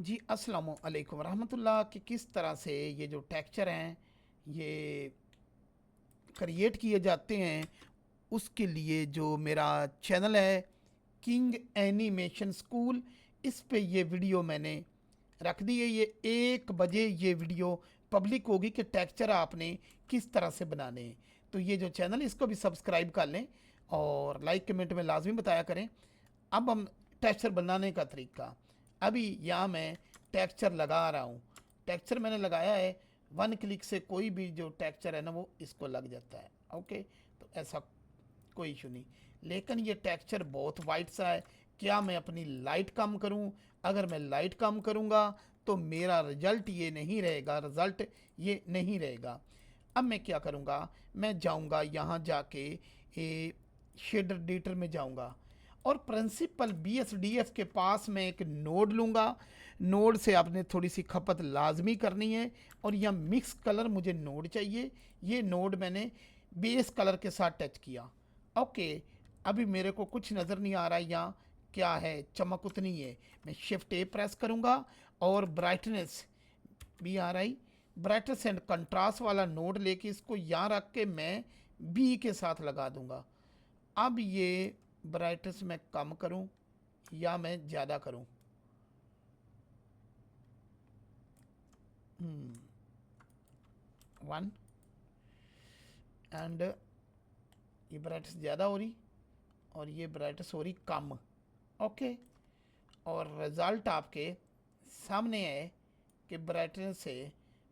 जी, अस्सलामु अलैकुम रहमतुल्लाह कि किस तरह से ये जो टेक्सचर हैं ये क्रिएट किए जाते हैं, उसके लिए जो मेरा चैनल है किंग एनिमेशन स्कूल, इस पे ये वीडियो मैंने रख दी है। ये 1 बजे ये वीडियो पब्लिक होगी कि टेक्सचर आपने किस तरह से बनाने हैं। तो ये जो चैनल इसको भी सब्सक्राइब कर लें और लाइक कमेंट में लाजमी बताया करें। अब हम टेक्सचर बनाने का तरीका, अभी यहाँ मैं टेक्सचर लगा रहा हूँ। टेक्सचर मैंने लगाया है, 1 क्लिक से कोई भी जो टेक्सचर है ना वो इसको लग जाता है। ओके, तो ऐसा कोई इशू नहीं। लेकिन ये टेक्सचर बहुत वाइट सा है, क्या मैं अपनी लाइट कम करूं? अगर मैं लाइट कम करूंगा तो मेरा रिजल्ट ये नहीं रहेगा, रिजल्ट ये नहीं रहेगा। अब मैं क्या करूंगा, मैं जाऊंगा यहाँ जाके शेडर एडिटर में जाऊंगा और प्रिंसिपल BSDF के पास मैं एक नोड लूँगा। नोड से आपने थोड़ी सी खपत लाजमी करनी है और यह मिक्स कलर मुझे नोड चाहिए। ये नोड मैंने बेस कलर के साथ टच किया। ओके, अभी मेरे को कुछ नज़र नहीं आ रहा है यहाँ क्या है, चमक उतनी है। मैं शिफ्ट A प्रेस करूँगा और brightness BRI brightness and contrast वाला नोड लेके इसको यहाँ रख के मैं B के साथ लगा दूंगा। अब ये ब्राइटनेस मैं कम करूं या मैं ज़्यादा करूं? 1 एंड ये ब्राइटनेस ज़्यादा हो रही और ये ब्राइटनेस हो रही कम। ओके, और रिज़ल्ट आपके सामने है कि ब्राइटनेस से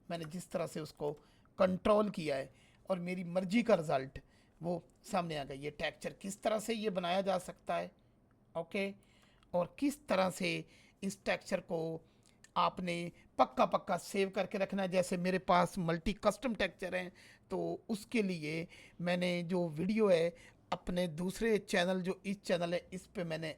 मैंने जिस तरह से उसको कंट्रोल किया है और मेरी मर्जी का रिज़ल्ट वो सामने आ गया। ये टेक्सचर किस तरह से ये बनाया जा सकता है, ओके, और किस तरह से इस टेक्सचर को आपने पक्का पक्का सेव करके रखना है। जैसे मेरे पास मल्टी कस्टम टेक्सचर हैं, तो उसके लिए मैंने जो वीडियो है अपने दूसरे चैनल, जो इस चैनल है, इस पे मैंने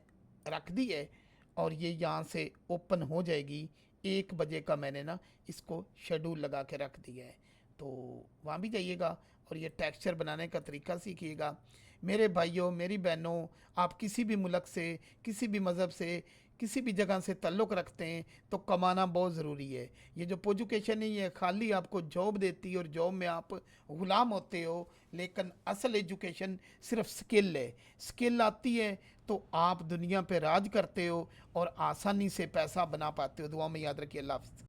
रख दी है और ये यहाँ से ओपन हो जाएगी। 1 बजे का मैंने ना इसको शेड्यूल लगा के रख दिया है, तो वहाँ भी जाइएगा और ये टेक्सचर बनाने का तरीका सीखिएगा। मेरे भाइयों, मेरी बहनों, आप किसी भी मुल्क से, किसी भी मज़हब से, किसी भी जगह से ताल्लुक़ रखते हैं तो कमाना बहुत ज़रूरी है। ये जो एजुकेशन है ये खाली आपको जॉब देती है और जॉब में आप ग़ुलाम होते हो, लेकिन असल एजुकेशन सिर्फ स्किल है। स्किल आती है तो आप दुनिया पे राज करते हो और आसानी से पैसा बना पाते हो। दुआ में याद रखिए। अल्लाह हाफ़िज़।